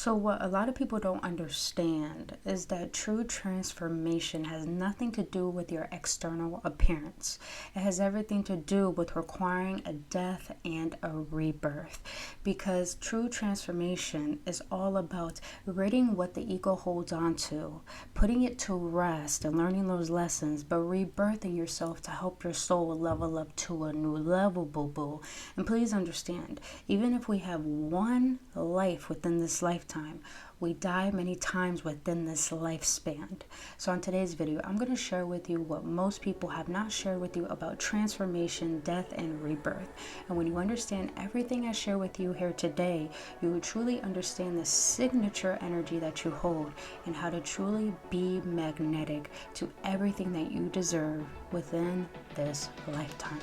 So what a lot of people don't understand is that true transformation has nothing to do with your external appearance. It has everything to do with requiring a death and a rebirth. Because true transformation is all about ridding what the ego holds on to, putting it to rest and learning those lessons, but rebirthing yourself to help your soul level up to a new level, boo-boo. And please understand, even if we have one life within this lifetime, we die many times within this lifespan. So on today's video, I'm going to share with you what most people have not shared with you about transformation, death, and rebirth. And when you understand everything I share with you here today, you will truly understand the signature energy that you hold and how to truly be magnetic to everything that you deserve within this lifetime.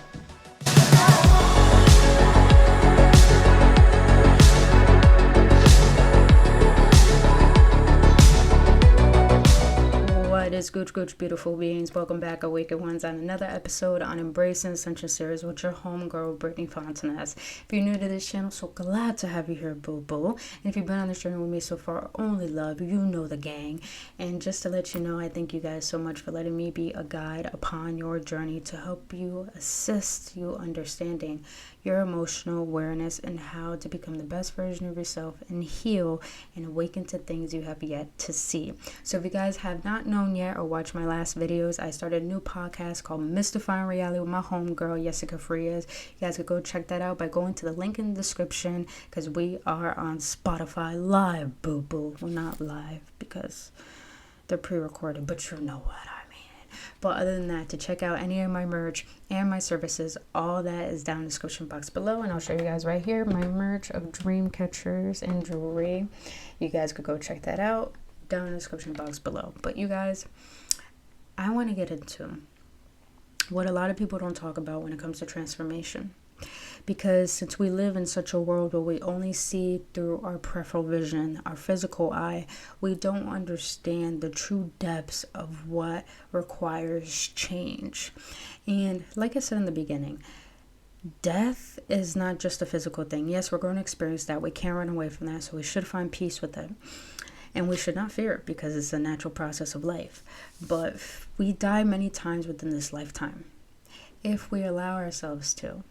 What is Gooch beautiful beings? Welcome back, AwakenOnes, on another episode on Embracing Ascension series with your homegirl, Brittany Fontanez. If you're new to this channel, so glad to have you here, boo-boo. And if you've been on this journey with me so far, only love, you know the gang. And just to let you know, I thank you guys so much for letting me be a guide upon your journey to help you, assist you understanding your emotional awareness and how to become the best version of yourself and heal and awaken to things you have yet to see. So if you guys have not known yet or watched my last videos, I started a new podcast called Mystifying Reality with my homegirl, Jessica Frias. You guys could go check that out by going to the link in the description because we are on Spotify live, boo-boo. Well, not live because they're pre-recorded, but you know what I mean. But other than that, to check out any of my merch and my services, all that is down in the description box below. And I'll show you guys right here my merch of dream catchers and jewelry. You guys could go check that out down in the description box below. But you guys, I want to get into what a lot of people don't talk about when it comes to transformation. Because since we live in such a world where we only see through our peripheral vision, our physical eye, we don't understand the true depths of what requires change. And like I said in the beginning, death is not just a physical thing. Yes, we're going to experience that. We can't run away from that, so we should find peace with it. And we should not fear it because it's a natural process of life. But we die many times within this lifetime if we allow ourselves to.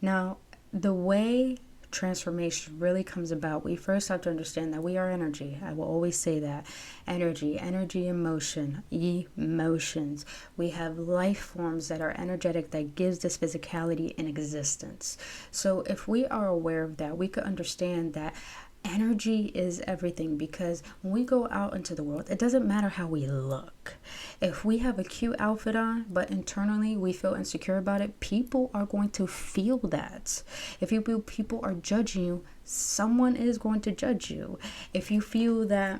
Now, the way transformation really comes about, we first have to understand that we are energy. I will always say that. Energy, emotions. We have life forms that are energetic that gives this physicality in existence. So if we are aware of that, we could understand that energy is everything, because when we go out into the world, it doesn't matter how we look. If we have a cute outfit on, but internally we feel insecure about it, people are going to feel that. If you feel people are judging you, someone is going to judge you. If you feel that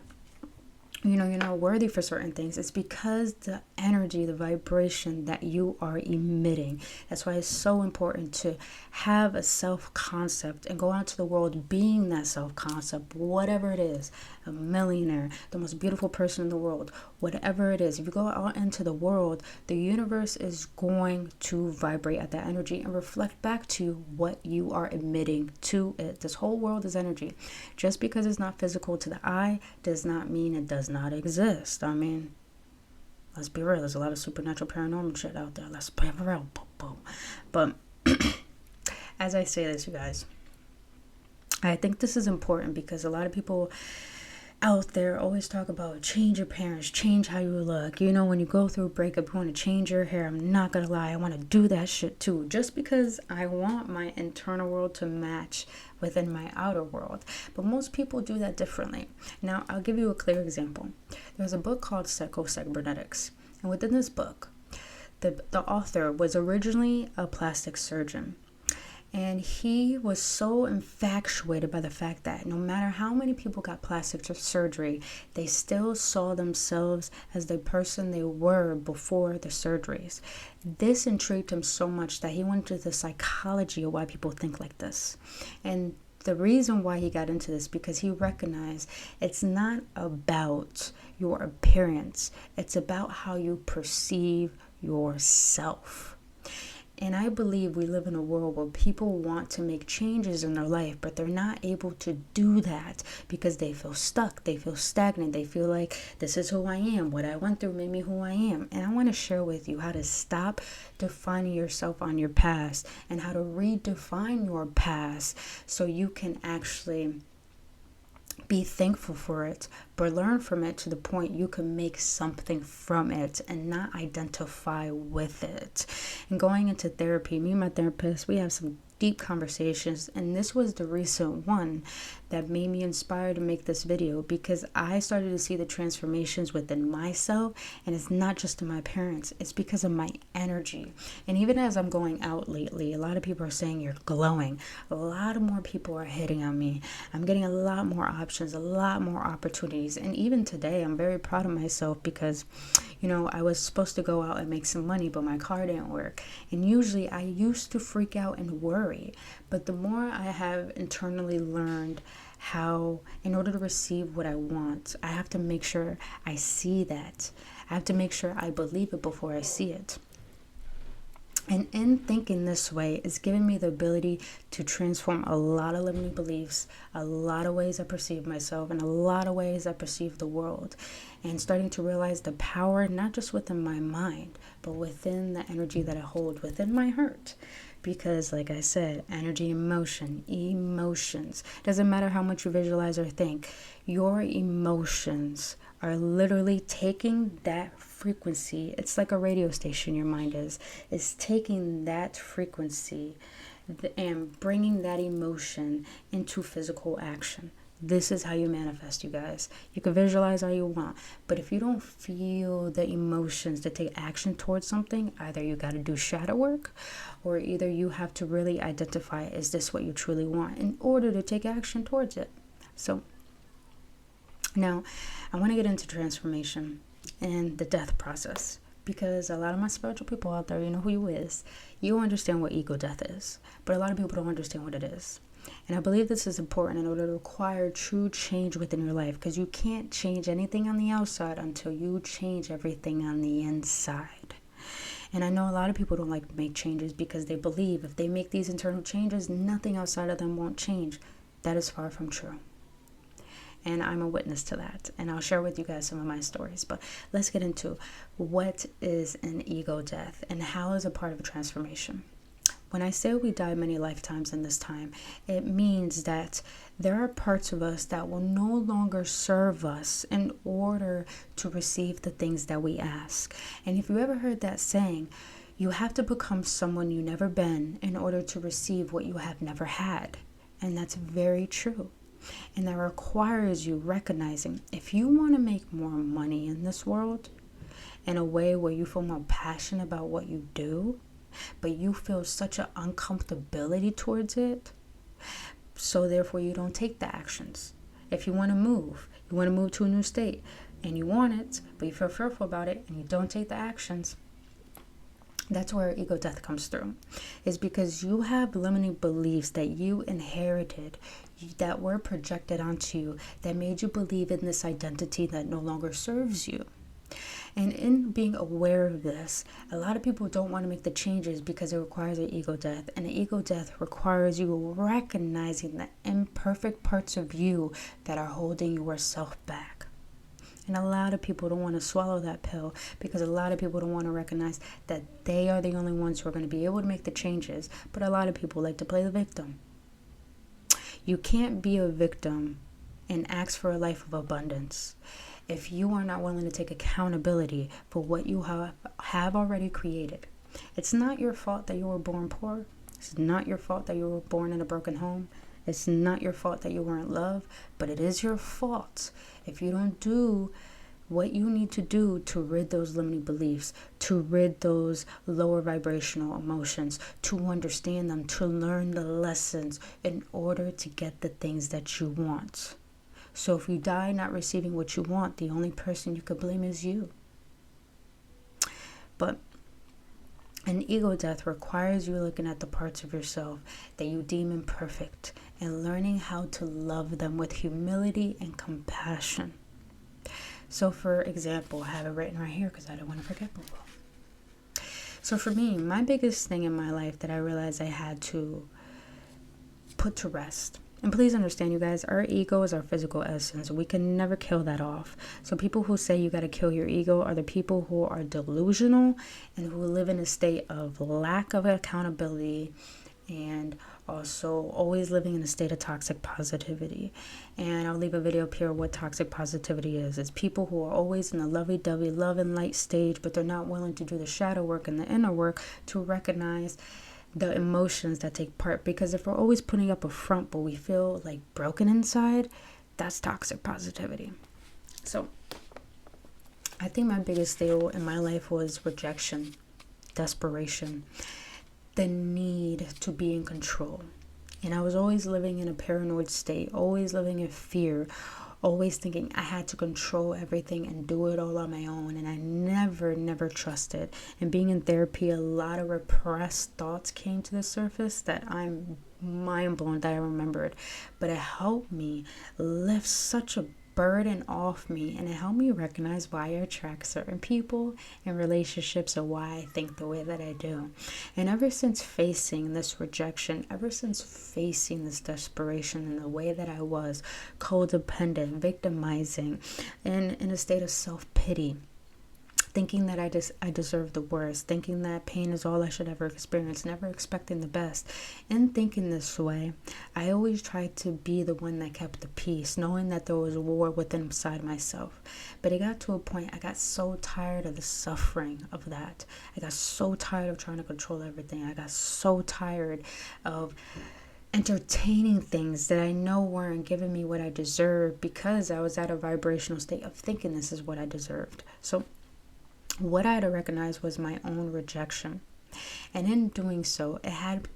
you're not worthy for certain things, it's because the energy, the vibration that you are emitting. That's why it's so important to have a self-concept and go out to the world being that self-concept, whatever it is. A millionaire, the most beautiful person in the world, whatever it is. If you go out into the world, the universe is going to vibrate at that energy and reflect back to you what you are emitting to it. This whole world is energy. Just because it's not physical to the eye does not mean it does not exist. I mean, let's be real. There's a lot of supernatural paranormal shit out there. Let's be real. But as I say this, you guys, I think this is important because a lot of people out there always talk about change your parents, change how you look. When you go through a breakup, you want to change your hair. I'm not gonna lie, I want to do that shit too, just because I want my internal world to match within my outer world. But most people do that differently. Now, I'll give you a clear example. There's a book called Psycho-Cybernetics, and within this book, the author was originally a plastic surgeon. And he was so infatuated by the fact that no matter how many people got plastic surgery, they still saw themselves as the person they were before the surgeries. This intrigued him so much that he went into the psychology of why people think like this. And the reason why he got into this, because he recognized it's not about your appearance. It's about how you perceive yourself. And I believe we live in a world where people want to make changes in their life, but they're not able to do that because they feel stuck, they feel stagnant, they feel like this is who I am, what I went through made me who I am. And I want to share with you how to stop defining yourself on your past and how to redefine your past so you can actually be thankful for it, but learn from it to the point you can make something from it and not identify with it. And going into therapy, me and my therapist, we have some deep conversations, and this was the recent one that made me inspired to make this video, because I started to see the transformations within myself, and it's not just in my parents, it's because of my energy. And even as I'm going out lately, a lot of people are saying you're glowing, a lot of more people are hitting on me, I'm getting a lot more options, a lot more opportunities. And even today, I'm very proud of myself because, you know, I was supposed to go out and make some money, but my car didn't work. And usually I used to freak out and worry, but the more I have internally learned how, in order to receive what I want, I have to make sure I see that. I have to make sure I believe it before I see it. And in thinking this way, it's given me the ability to transform a lot of limiting beliefs, a lot of ways I perceive myself, and a lot of ways I perceive the world. And starting to realize the power, not just within my mind, but within the energy that I hold within my heart. Because, like I said, energy, emotions. Doesn't matter how much you visualize or think. Your emotions are literally taking that frequency. It's like a radio station, your mind is. It's taking that frequency and bringing that emotion into physical action. This is how you manifest, you guys. You can visualize all you want, but if you don't feel the emotions to take action towards something, either you got to do shadow work, or either you have to really identify, is this what you truly want, in order to take action towards it. So now I want to get into transformation and the death process, because a lot of my spiritual people out there, you know who you is, you understand what ego death is, but a lot of people don't understand what it is. And I believe this is important in order to acquire true change within your life, because you can't change anything on the outside until you change everything on the inside. And I know a lot of people don't like to make changes because they believe if they make these internal changes, nothing outside of them won't change. That is far from true. And I'm a witness to that. And I'll share with you guys some of my stories. But let's get into what is an ego death and how is a part of a transformation. When I say we die many lifetimes in this time, it means that there are parts of us that will no longer serve us in order to receive the things that we ask. And if you ever heard that saying, you have to become someone you've never been in order to receive what you have never had. And that's very true. And that requires you recognizing, if you want to make more money in this world in a way where you feel more passionate about what you do, but you feel such an uncomfortability towards it, so therefore you don't take the actions. If you want to move to a new state and you want it, but you feel fearful about it and you don't take the actions, that's where ego death comes through. It's because you have limiting beliefs that you inherited, that were projected onto you, that made you believe in this identity that no longer serves you. And in being aware of this, a lot of people don't want to make the changes because it requires an ego death. And an ego death requires you recognizing the imperfect parts of you that are holding yourself back. And a lot of people don't want to swallow that pill because a lot of people don't want to recognize that they are the only ones who are going to be able to make the changes. But a lot of people like to play the victim. You can't be a victim and ask for a life of abundance if you are not willing to take accountability for what you have already created. It's not your fault that you were born poor. It's not your fault that you were born in a broken home. It's not your fault that you weren't loved, but it is your fault if you don't do what you need to do to rid those limiting beliefs, to rid those lower vibrational emotions, to understand them, to learn the lessons in order to get the things that you want. So if you die not receiving what you want, the only person you could blame is you. But an ego death requires you looking at the parts of yourself that you deem imperfect and learning how to love them with humility and compassion. So for example, I have it written right here because I don't want to forget. So for me, my biggest thing in my life that I realized I had to put to rest. And please understand, you guys, our ego is our physical essence. We can never kill that off. So people who say you got to kill your ego are the people who are delusional and who live in a state of lack of accountability, and also always living in a state of toxic positivity. And I'll leave a video up here what toxic positivity is. It's people who are always in the lovey-dovey, love and light stage, but they're not willing to do the shadow work and the inner work to recognize the emotions that take part. Because if we're always putting up a front but we feel like broken inside, that's toxic positivity. So I think my biggest deal in my life was rejection, desperation, the need to be in control. And I was always living in a paranoid state, always living in fear, always thinking I had to control everything and do it all on my own. And I never trusted. And being in therapy, a lot of repressed thoughts came to the surface that I'm mind blown that I remembered. But it helped me lift such a burden off me, and it helped me recognize why I attract certain people and relationships, and why I think the way that I do. And ever since facing this rejection, ever since facing this desperation in the way that I was, codependent, victimizing, and in a state of self-pity, thinking that I deserve the worst, thinking that pain is all I should ever experience, never expecting the best. And thinking this way, I always tried to be the one that kept the peace, knowing that there was war within inside myself. But it got to a point, I got so tired of the suffering of that. I got so tired of trying to control everything. I got so tired of entertaining things that I know weren't giving me what I deserved, because I was at a vibrational state of thinking this is what I deserved. So what I had to recognize was my own rejection. And in doing so, it had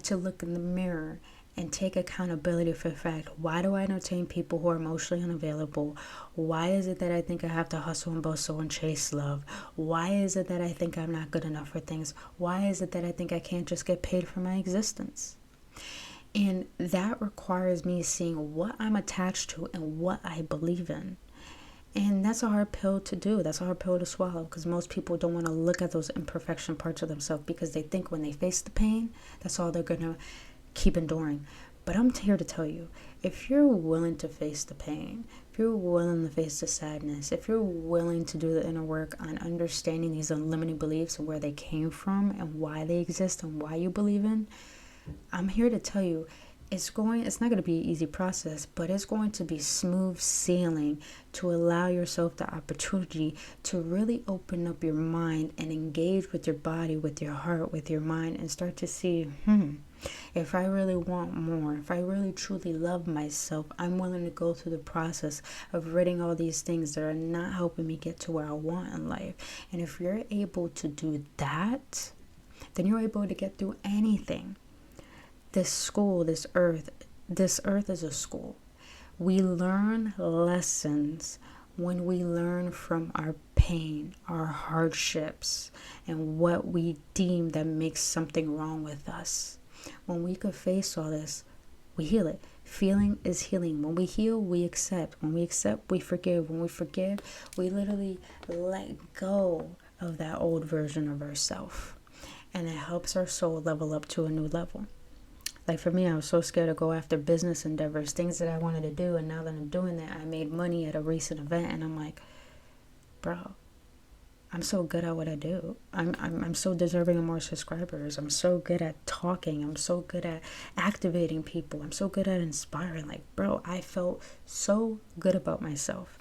to look in the mirror and take accountability for the fact, why do I entertain people who are emotionally unavailable? Why is it that I think I have to hustle and bustle and chase love? Why is it that I think I'm not good enough for things? Why is it that I think I can't just get paid for my existence? And that requires me seeing what I'm attached to and what I believe in. And that's a hard pill to do. That's a hard pill to swallow, because most people don't want to look at those imperfection parts of themselves, because they think when they face the pain, that's all they're going to keep enduring. But I'm here to tell you, if you're willing to face the pain, if you're willing to face the sadness, if you're willing to do the inner work on understanding these unlimited beliefs and where they came from and why they exist and why you believe in, I'm here to tell you, it's not going to be an easy process, but it's going to be smooth sailing to allow yourself the opportunity to really open up your mind and engage with your body, with your heart, with your mind, and start to see, if I really want more, if I really truly love myself, I'm willing to go through the process of ridding all these things that are not helping me get to where I want in life. And if you're able to do that, then you're able to get through anything. This earth is a school. We learn lessons when we learn from our pain, our hardships, and what we deem that makes something wrong with us. When we could face all this, we heal it. Feeling is healing. When we heal, we accept. When we accept, we forgive. When we forgive, we literally let go of that old version of ourselves. And it helps our soul level up to a new level. Like for me, I was so scared to go after business endeavors, things that I wanted to do. And now that I'm doing that, I made money at a recent event. And I'm like, bro, I'm so good at what I do. I'm so deserving of more subscribers. I'm so good at talking. I'm so good at activating people. I'm so good at inspiring. Like, bro, I felt so good about myself.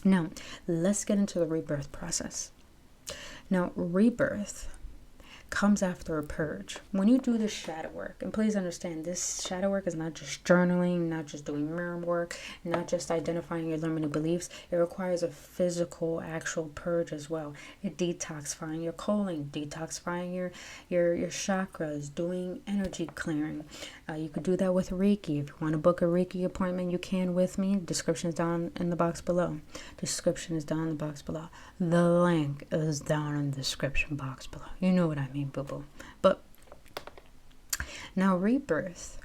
Now, let's get into the rebirth process. Now, rebirth comes after a purge. When you do this shadow work, and please understand, this shadow work is not just journaling, not just doing mirror work, not just identifying your limiting beliefs. It requires a physical, actual purge as well. It detoxifying your colon, detoxifying your chakras, doing energy clearing. You could do that with Reiki. If you want to book a Reiki appointment, you can with me. Description is down in the box below. Description is down in the box below. The link is down in the description box below. You know what I mean, boo-boo. But now rebirth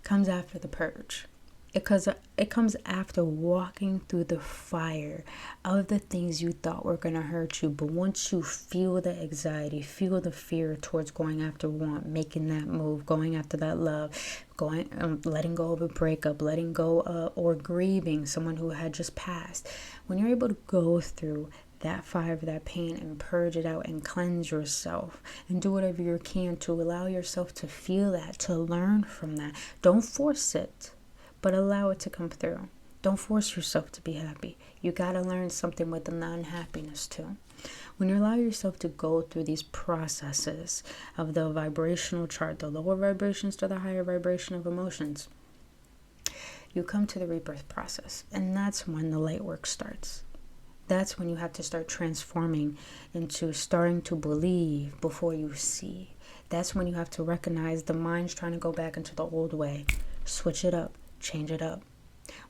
comes after the purge. Because it comes after walking through the fire of the things you thought were going to hurt you. But once you feel the anxiety, feel the fear towards going after want, making that move, going after that love, letting go of a breakup, letting go or grieving someone who had just passed. When you're able to go through that fire, that pain, and purge it out and cleanse yourself and do whatever you can to allow yourself to feel that, to learn from that. Don't force it, but allow it to come through. Don't force yourself to be happy. You got to learn something with the non-happiness too. When you allow yourself to go through these processes of the vibrational chart, the lower vibrations to the higher vibration of emotions, you come to the rebirth process. And that's when the light work starts. That's when you have to start transforming into starting to believe before you see. That's when you have to recognize the mind's trying to go back into the old way. Switch it up. Change it up.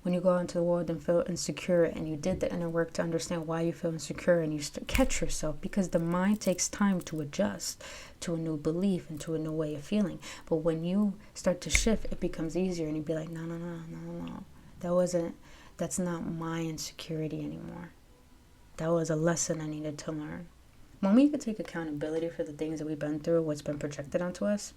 When you go into the world and feel insecure and you did the inner work to understand why you feel insecure and you catch yourself, because the mind takes time to adjust to a new belief and to a new way of feeling. But when you start to shift, it becomes easier and you'd be like, no. That's not my insecurity anymore. That was a lesson I needed to learn. When we can take accountability for the things that we've been through, what's been projected onto us,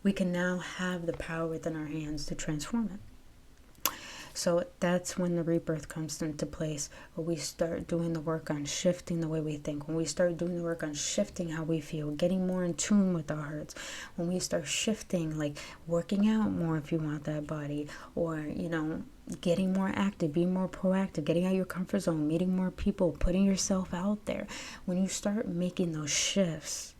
we can now have the power within our hands to transform it. So that's when the rebirth comes into place, where we start doing the work on shifting the way we think, when we start doing the work on shifting how we feel, getting more in tune with our hearts, when we start shifting, like working out more if you want that body, or, getting more active, being more proactive, getting out of your comfort zone, meeting more people, putting yourself out there. When you start making those shifts,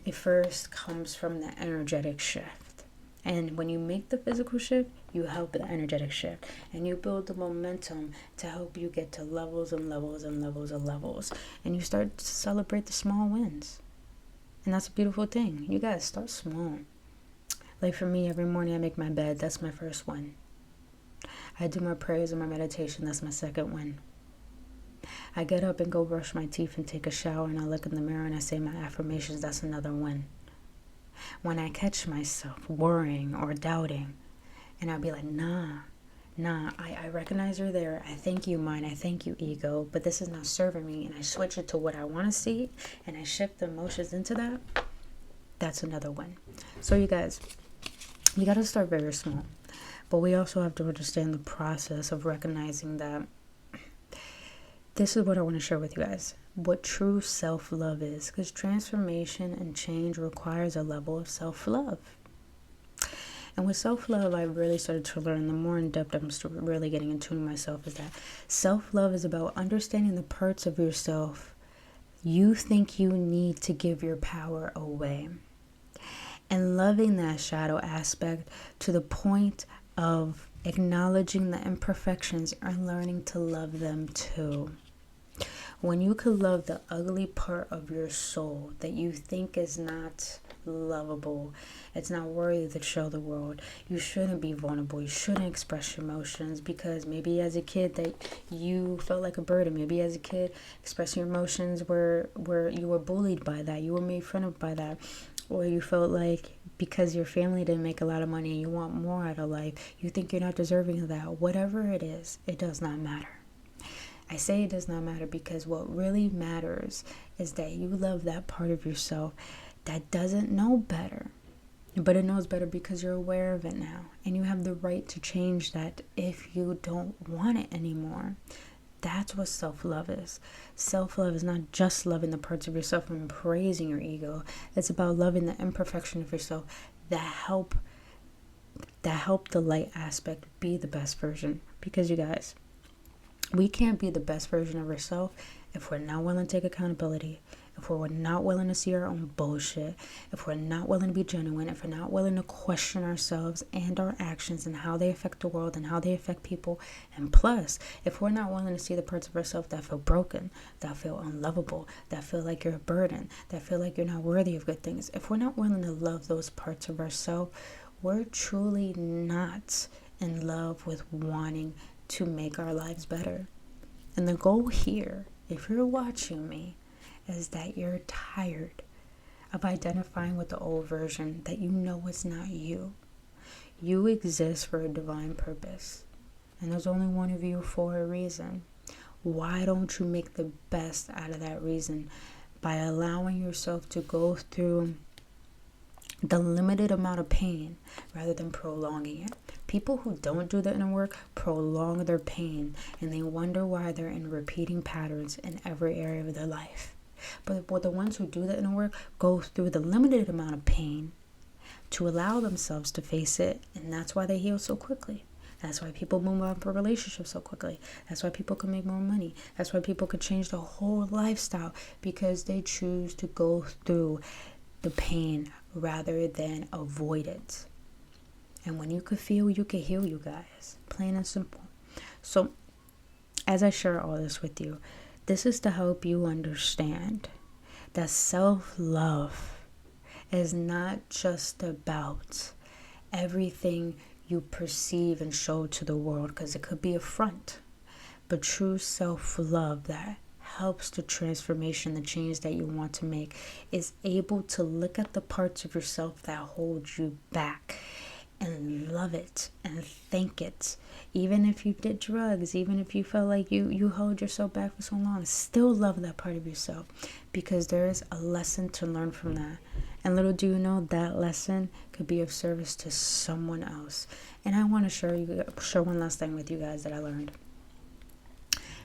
it first comes from the energetic shift. And when you make the physical shift, you help the energetic shift. And you build the momentum to help you get to levels and levels and levels and levels. And you start to celebrate the small wins. And that's a beautiful thing. You guys start small. Like for me, every morning I make my bed. That's my first one. I do my prayers and my meditation. That's my second win. I get up and go brush my teeth and take a shower, and I look in the mirror and I say my affirmations. That's another win. When I catch myself worrying or doubting, and I'll be like, nah, I recognize you're there. I thank you, mind. I thank you, ego. But this is not serving me. And I switch it to what I want to see, and I shift the emotions into that. That's another win. So you guys, we got to start very small. But we also have to understand the process of recognizing that this is what I want to share with you guys. What true self-love is. Because transformation and change requires a level of self-love. And with self-love, I really started to learn, the more in depth I'm really getting in tune with myself, is that self-love is about understanding the parts of yourself you think you need to give your power away. And loving that shadow aspect to the point of acknowledging the imperfections and learning to love them too. When you can love the ugly part of your soul that you think is not lovable, it's not worthy to show the world, you shouldn't be vulnerable, you shouldn't express your emotions, because maybe as a kid that you felt like a burden, maybe as a kid expressing your emotions where you were bullied by that, you were made fun of by that, or you felt like because your family didn't make a lot of money and you want more out of life, you think you're not deserving of that. Whatever it is, it does not matter. I say it does not matter because what really matters is that you love that part of yourself that doesn't know better, but it knows better because you're aware of it now, and you have the right to change that if you don't want it anymore. That's what self-love is. Self-love is not just loving the parts of yourself and praising your ego. It's about loving the imperfection of yourself that help the light aspect be the best version. Because you guys, we can't be the best version of ourselves if we're not willing to take accountability, if we're not willing to see our own bullshit, if we're not willing to be genuine, if we're not willing to question ourselves and our actions and how they affect the world and how they affect people. And plus, if we're not willing to see the parts of ourselves that feel broken, that feel unlovable, that feel like you're a burden, that feel like you're not worthy of good things, if we're not willing to love those parts of ourselves, we're truly not in love with wanting to make our lives better. And the goal here, if you're watching me, is that you're tired of identifying with the old version that you know is not you. You exist for a divine purpose. And there's only one of you for a reason. Why don't you make the best out of that reason by allowing yourself to go through the limited amount of pain rather than prolonging it? People who don't do the inner work prolong their pain, and they wonder why they're in repeating patterns in every area of their life. But the ones who do the inner work go through the limited amount of pain to allow themselves to face it, and that's why they heal so quickly. That's why people move on for relationships so quickly. That's why people can make more money. That's why people could change their whole lifestyle, because they choose to go through the pain rather than avoid it. And when you could feel, you can heal, you guys. Plain and simple. So, as I share all this with you, this is to help you understand that self-love is not just about everything you perceive and show to the world, because it could be a front. But true self-love that helps the transformation, the change that you want to make, is able to look at the parts of yourself that hold you back and love it and thank it. Even if you did drugs, even if you felt like you held yourself back for so long, still love that part of yourself, because there is a lesson to learn from that. And little do you know, that lesson could be of service to someone else. And I want to share one last thing with you guys that I learned.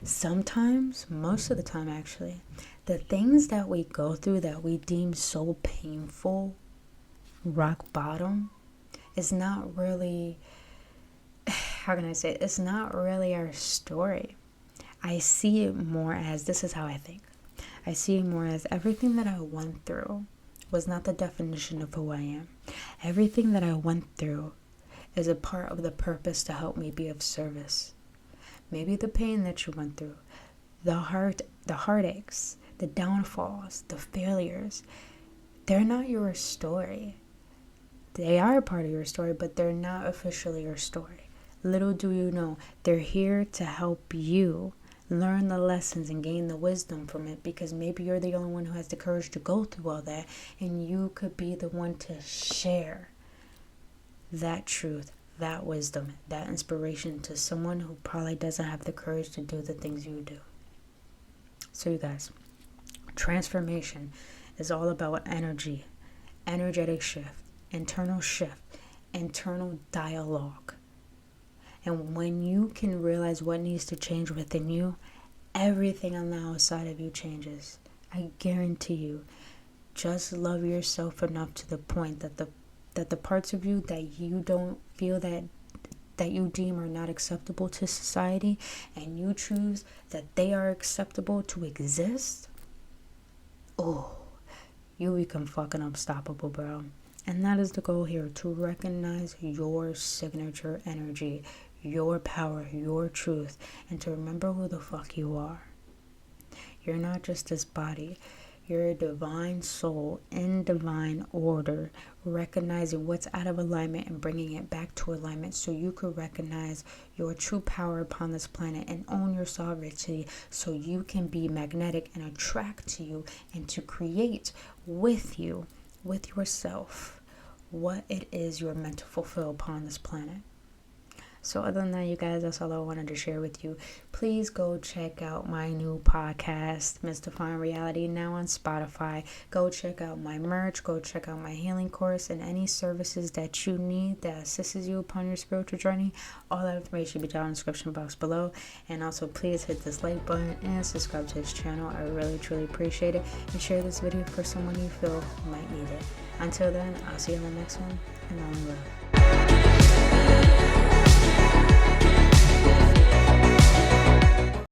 Sometimes, most of the time actually, the things that we go through that we deem so painful, rock bottom, is not really, how can I say it? It's not really our story. I see it more as, this is how I think. I see it more as everything that I went through was not the definition of who I am. Everything that I went through is a part of the purpose to help me be of service. Maybe the pain that you went through, the heartaches, the downfalls, the failures, they're not your story. They are a part of your story, but they're not officially your story. Little do you know, they're here to help you learn the lessons and gain the wisdom from it, because maybe you're the only one who has the courage to go through all that, and you could be the one to share that truth, that wisdom, that inspiration to someone who probably doesn't have the courage to do the things you do. So you guys, transformation is all about energy, energetic shift, internal dialogue. And when you can realize what needs to change within you, everything on the outside of you changes. I guarantee you. Just love yourself enough to the point that the parts of you that you don't feel that you deem are not acceptable to society, and you choose that they are acceptable to exist, you become fucking unstoppable, bro. And that is the goal here, to recognize your signature energy, your power, your truth, and to remember who the fuck you are. You're not just this body. You're a divine soul in divine order, recognizing what's out of alignment and bringing it back to alignment, so you could recognize your true power upon this planet and own your sovereignty, so you can be magnetic and attract to you and to create with you, with yourself, what it is you're meant to fulfill upon this planet. So other than that, you guys, that's all I wanted to share with you. Please go check out my new podcast, Mystifying Reality, now on Spotify. Go check out my merch. Go check out my healing course and any services that you need that assists you upon your spiritual journey. All that information will be down in the description box below. And also, please hit this like button and subscribe to this channel. I really, truly appreciate it. And share this video for someone you feel might need it. Until then, I'll see you on the next one. And all in love.